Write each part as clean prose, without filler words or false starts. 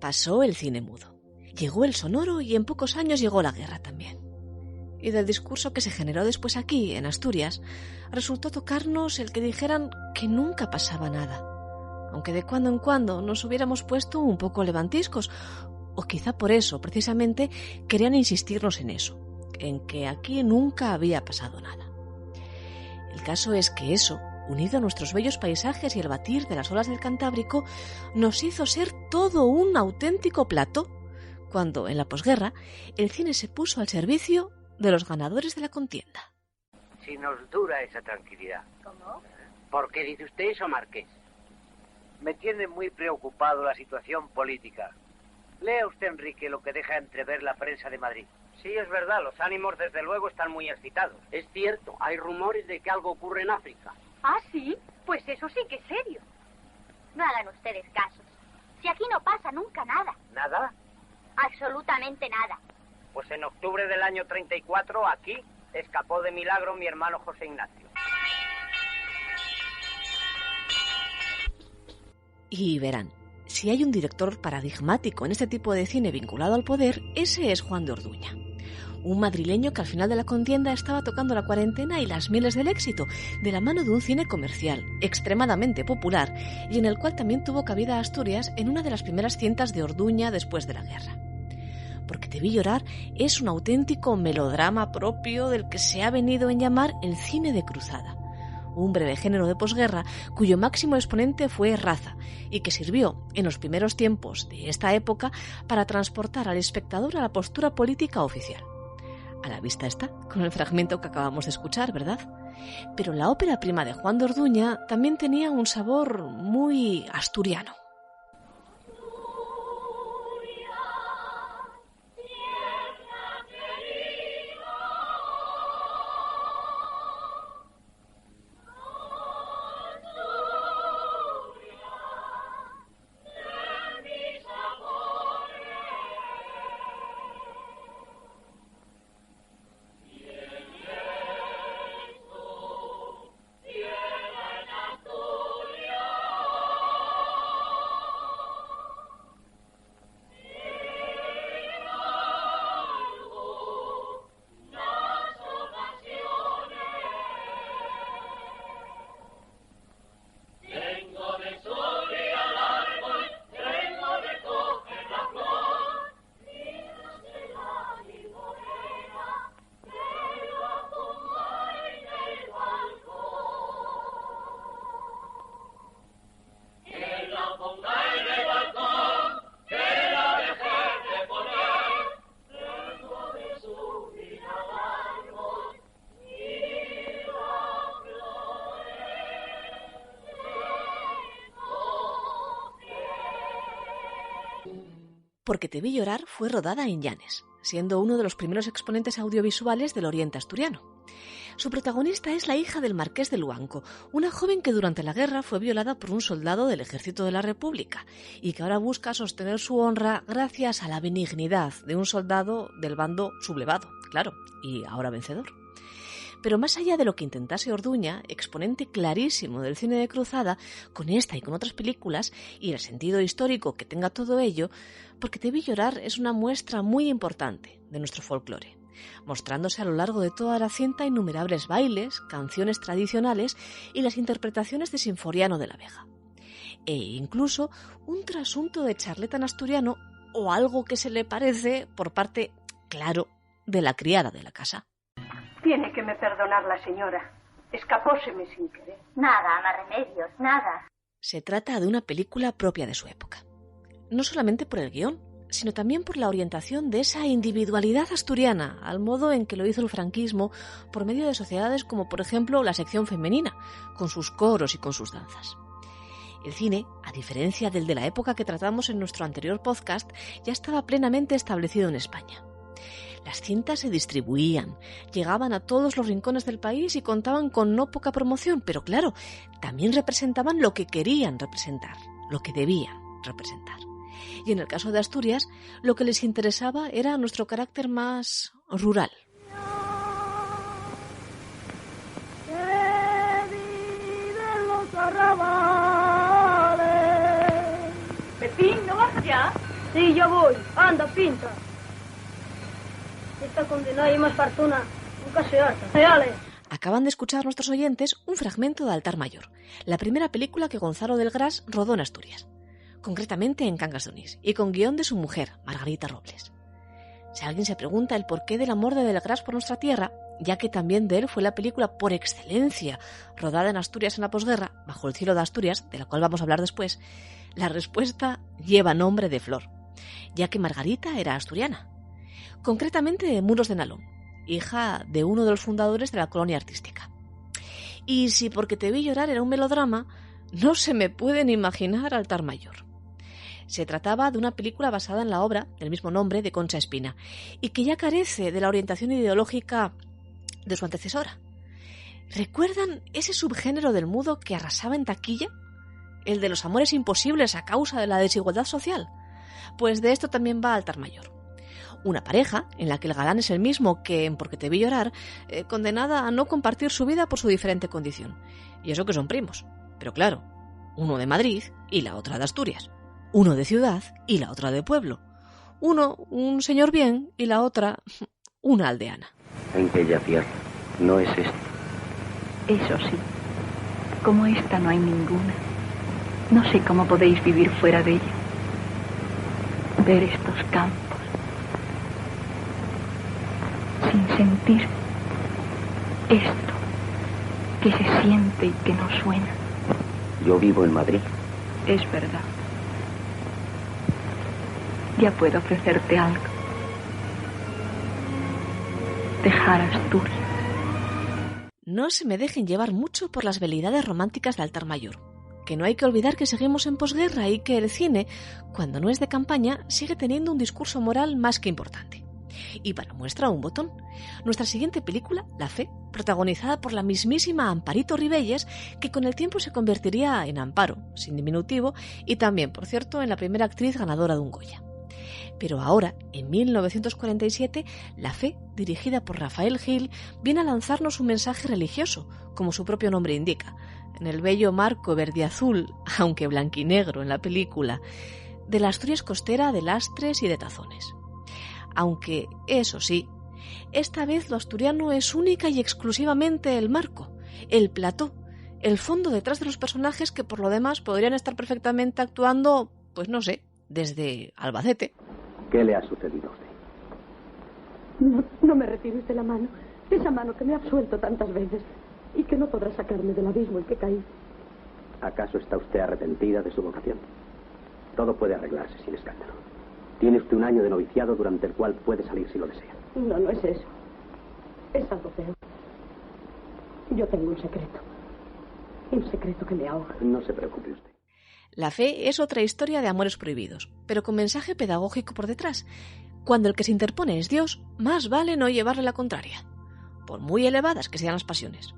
Pasó el cine mudo. Llegó el sonoro y en pocos años llegó la guerra también. Y del discurso que se generó después aquí, en Asturias, resultó tocarnos el que dijeran que nunca pasaba nada, aunque de cuando en cuando nos hubiéramos puesto un poco levantiscos, o quizá por eso, precisamente, querían insistirnos en eso, en que aquí nunca había pasado nada. El caso es que eso, unido a nuestros bellos paisajes y el batir de las olas del Cantábrico, nos hizo ser todo un auténtico plató, cuando, en la posguerra, el cine se puso al servicio de los ganadores de la contienda. Si nos dura esa tranquilidad. ¿Cómo? ¿Por qué dice usted eso, Marqués? Me tiene muy preocupado la situación política. Lea usted, Enrique, lo que deja entrever la prensa de Madrid. Sí, es verdad, los ánimos desde luego están muy excitados. Es cierto, hay rumores de que algo ocurre en África. ¿Ah, sí? Pues eso sí que es serio. No hagan ustedes casos. Si aquí no pasa nunca nada. ¿Nada? Absolutamente nada. Pues en octubre del año 34, aquí, escapó de milagro mi hermano José Ignacio. Y verán, si hay un director paradigmático en este tipo de cine vinculado al poder, ese es Juan de Orduña. Un madrileño que al final de la contienda estaba tocando la cuarentena y las mieles del éxito, de la mano de un cine comercial, extremadamente popular, y en el cual también tuvo cabida Asturias en una de las primeras cintas de Orduña después de la guerra. Porque Te vi llorar es un auténtico melodrama propio del que se ha venido en llamar el cine de cruzada, un breve género de posguerra cuyo máximo exponente fue Raza y que sirvió en los primeros tiempos de esta época para transportar al espectador a la postura política oficial. A la vista está, con el fragmento que acabamos de escuchar, ¿verdad? Pero la ópera prima de Juan de Orduña también tenía un sabor muy asturiano. Porque Te vi llorar fue rodada en Llanes, siendo uno de los primeros exponentes audiovisuales del oriente asturiano. Su protagonista es la hija del marqués de Luanco, una joven que durante la guerra fue violada por un soldado del Ejército de la República y que ahora busca sostener su honra gracias a la benignidad de un soldado del bando sublevado, claro, y ahora vencedor. Pero más allá de lo que intentase Orduña, exponente clarísimo del cine de cruzada, con esta y con otras películas, y el sentido histórico que tenga todo ello, Porque Te vi llorar es una muestra muy importante de nuestro folclore, mostrándose a lo largo de toda la cinta innumerables bailes, canciones tradicionales y las interpretaciones de Sinforiano de la Vega. E incluso un trasunto de charleta en asturiano o algo que se le parece por parte, claro, de la criada de la casa. Tiene que me perdonar la señora. Escapóseme sin querer. Nada, más remedios, nada. Se trata de una película propia de su época. No solamente por el guión, sino también por la orientación de esa individualidad asturiana, al modo en que lo hizo el franquismo por medio de sociedades como, por ejemplo, la sección femenina, con sus coros y con sus danzas. El cine, a diferencia del de la época que tratamos en nuestro anterior podcast, ya estaba plenamente establecido en España. Las cintas se distribuían, llegaban a todos los rincones del país y contaban con no poca promoción, pero claro, también representaban lo que querían representar, lo que debían representar. Y en el caso de Asturias, lo que les interesaba era nuestro carácter más rural. ¡Que viven los arrabales! Pepín, ¿no vas ya? Sí, yo voy. Anda, pinta. Esta condenada y más fortuna nunca se harta. ¡Dale! Acaban de escuchar nuestros oyentes un fragmento de Altar Mayor, la primera película que Gonzalo del Gras rodó en Asturias, concretamente en Cangas de Onís, y con guión de su mujer, Margarita Robles. Si alguien se pregunta el porqué del amor de del Gras por nuestra tierra, ya que también de él fue la película por excelencia rodada en Asturias en la posguerra, Bajo el cielo de Asturias, de la cual vamos a hablar después, la respuesta lleva nombre de Flor, ya que Margarita era asturiana, concretamente de Muros de Nalón, hija de uno de los fundadores de la colonia artística. Y si Porque te vi llorar era un melodrama, no se me pueden imaginar Altar Mayor. Se trataba de una película basada en la obra del mismo nombre de Concha Espina y que ya carece de la orientación ideológica de su antecesora. ¿Recuerdan ese subgénero del mudo que arrasaba en taquilla? El de los amores imposibles a causa de la desigualdad social. Pues de esto también va Altar Mayor. Una pareja en la que el galán es el mismo que en Porque te vi llorar, condenada a no compartir su vida por su diferente condición. Y eso que son primos. Pero claro, uno de Madrid y la otra de Asturias. Uno de ciudad y la otra de pueblo. Uno, un señor bien, y la otra, una aldeana. En aquella tierra no es esto. Eso sí, como esta no hay ninguna. No sé cómo podéis vivir fuera de ella. Ver estos campos sin sentir esto que se siente y que no suena. Yo vivo en Madrid. Es verdad. Ya puedo ofrecerte algo. Dejar Asturias. No se me dejen llevar mucho por las veleidades románticas de Altar Mayor, que no hay que olvidar que seguimos en posguerra y que el cine, cuando no es de campaña, sigue teniendo un discurso moral más que importante. Y para muestra un botón, nuestra siguiente película, La Fe, protagonizada por la mismísima Amparito Ribelles, que con el tiempo se convertiría en Amparo, sin diminutivo, y también, por cierto, en la primera actriz ganadora de un Goya. Pero ahora, en 1947, La Fe, dirigida por Rafael Gil, viene a lanzarnos un mensaje religioso, como su propio nombre indica, en el bello marco verde-azul, aunque blanquinegro en la película, de la Asturias costera de lastres y de tazones. Aunque, eso sí, esta vez lo asturiano es única y exclusivamente el marco, el plató, el fondo detrás de los personajes que por lo demás podrían estar perfectamente actuando, pues no sé, desde Albacete. ¿Qué le ha sucedido a usted? No me retires de la mano. Esa mano que me ha absuelto tantas veces y que no podrá sacarme del abismo en que caí. ¿Acaso está usted arrepentida de su vocación? Todo puede arreglarse sin escándalo. Tiene usted un año de noviciado durante el cual puede salir si lo desea. No, no es eso. Es algo peor. Yo tengo un secreto. Un secreto que me ahoga. No se preocupe usted. La Fe es otra historia de amores prohibidos, pero con mensaje pedagógico por detrás. Cuando el que se interpone es Dios, más vale no llevarle la contraria, por muy elevadas que sean las pasiones.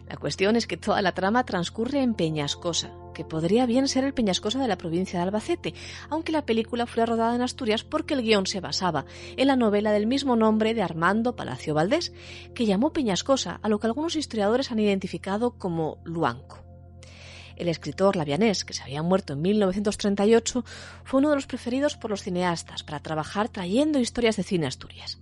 La cuestión es que toda la trama transcurre en Peñascosa, que podría bien ser el Peñascosa de la provincia de Albacete, aunque la película fue rodada en Asturias porque el guión se basaba en la novela del mismo nombre de Armando Palacio Valdés, que llamó Peñascosa a lo que algunos historiadores han identificado como Luanco. El escritor labianés, que se había muerto en 1938, fue uno de los preferidos por los cineastas para trabajar trayendo historias de cine a Asturias.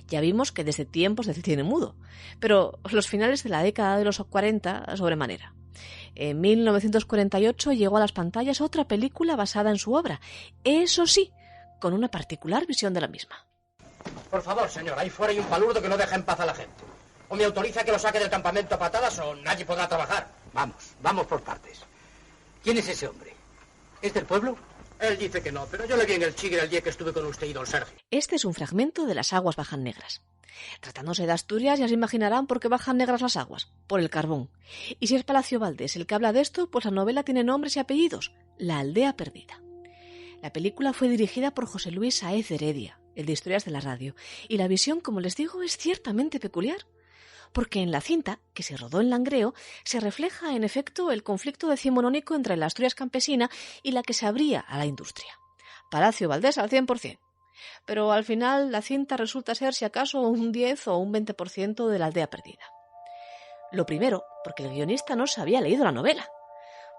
Ya vimos que desde tiempos del cine mudo, pero los finales de la década de los 40 sobremanera. En 1948 llegó a las pantallas otra película basada en su obra, eso sí, con una particular visión de la misma. Por favor, señor, ahí fuera hay un palurdo que no deja en paz a la gente. O me autoriza que lo saque del campamento a patadas o nadie podrá trabajar. Vamos por partes. ¿Quién es ese hombre? ¿Es del pueblo? Él dice que no, pero yo le vi en el Chigre el día que estuve con usted y don Sergio. Este es un fragmento de Las aguas bajan negras. Tratándose de Asturias, ya se imaginarán por qué bajan negras las aguas, por el carbón. Y si es Palacio Valdés el que habla de esto, pues la novela tiene nombres y apellidos, La aldea perdida. La película fue dirigida por José Luis Sáez de Heredia, el de Historias de la Radio, y la visión, como les digo, es ciertamente peculiar. Porque en la cinta, que se rodó en Langreo, se refleja en efecto el conflicto decimonónico entre la Asturias campesina y la que se abría a la industria. Palacio Valdés al 100%. Pero al final la cinta resulta ser si acaso un 10 o un 20% de la aldea perdida. Lo primero, porque el guionista no se había leído la novela.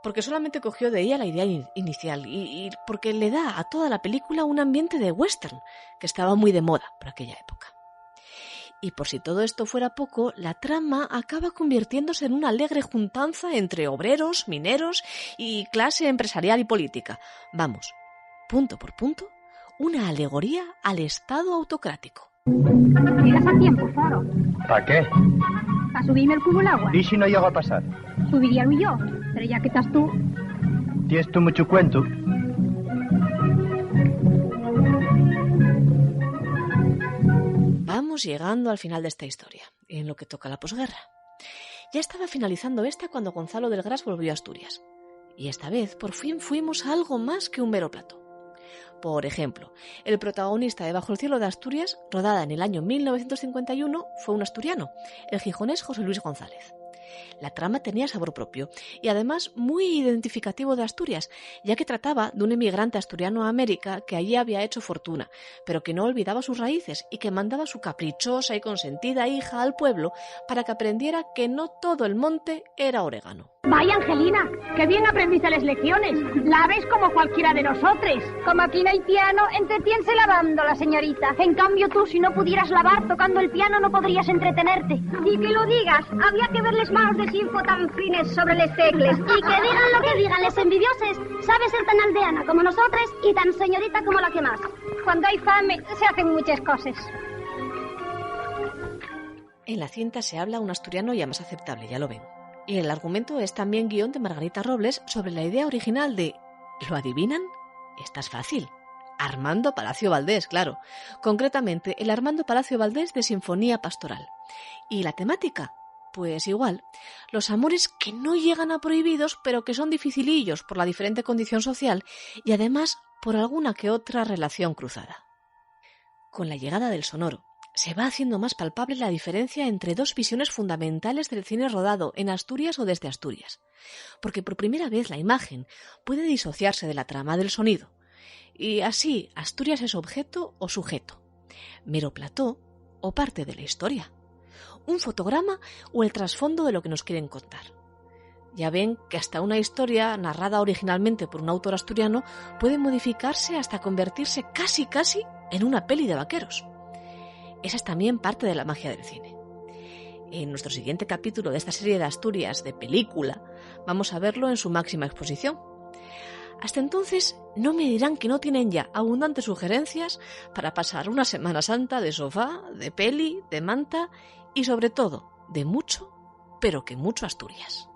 porque solamente cogió de ella la idea inicial y porque le da a toda la película un ambiente de western, que estaba muy de moda por aquella época. Y por si todo esto fuera poco, la trama acaba convirtiéndose en una alegre juntanza entre obreros, mineros y clase empresarial y política. Vamos, punto por punto, una alegoría al Estado autocrático. Llegas a tiempo, Foro. ¿Para qué? ¿Para subirme el cubo al agua? ¿Y si no llego a pasar? Subiría yo, pero ya que estás tú... ¿Tienes tú mucho cuento? Vamos llegando al final de esta historia, en lo que toca a la posguerra. Ya estaba finalizando esta cuando Gonzalo del Gras volvió a Asturias. Y esta vez, por fin, fuimos a algo más que un mero plato. Por ejemplo, el protagonista de Bajo el cielo de Asturias, rodada en el año 1951, fue un asturiano, el gijonés José Luis González. La trama tenía sabor propio y además muy identificativo de Asturias, ya que trataba de un emigrante asturiano a América que allí había hecho fortuna, pero que no olvidaba sus raíces y que mandaba a su caprichosa y consentida hija al pueblo para que aprendiera que no todo el monte era orégano. Vaya, Angelina, qué bien aprendiste las lecciones. La ves como cualquiera de nosotros. Como aquí no hay piano, entretiense lavando la señorita. En cambio tú, si no pudieras lavar tocando el piano, no podrías entretenerte. Y que lo digas, había que ver las manos de Sinfo tan fines sobre las tecles. Y que digan lo que digan les envidioses. Sabes ser tan aldeana como nosotras y tan señorita como la que más. Cuando hay fame, se hacen muchas cosas. En la cinta se habla un asturiano ya más aceptable, ya lo ven. Y el argumento es también guión de Margarita Robles sobre la idea original de ¿lo adivinan? Esta es fácil. Armando Palacio Valdés, claro. Concretamente, el Armando Palacio Valdés de Sinfonía Pastoral. ¿Y la temática? Pues igual. Los amores que no llegan a prohibidos, pero que son dificilillos por la diferente condición social y además por alguna que otra relación cruzada. Con la llegada del sonoro, se va haciendo más palpable la diferencia entre dos visiones fundamentales del cine rodado en Asturias o desde Asturias, porque por primera vez la imagen puede disociarse de la trama del sonido, y así Asturias es objeto o sujeto, mero plató o parte de la historia, un fotograma o el trasfondo de lo que nos quieren contar. Ya ven que hasta una historia narrada originalmente por un autor asturiano puede modificarse hasta convertirse casi en una peli de vaqueros. Esa es también parte de la magia del cine. En nuestro siguiente capítulo de esta serie de Asturias de película, vamos a verlo en su máxima exposición. Hasta entonces, no me dirán que no tienen ya abundantes sugerencias para pasar una Semana Santa de sofá, de peli, de manta y sobre todo, de mucho, pero que mucho Asturias.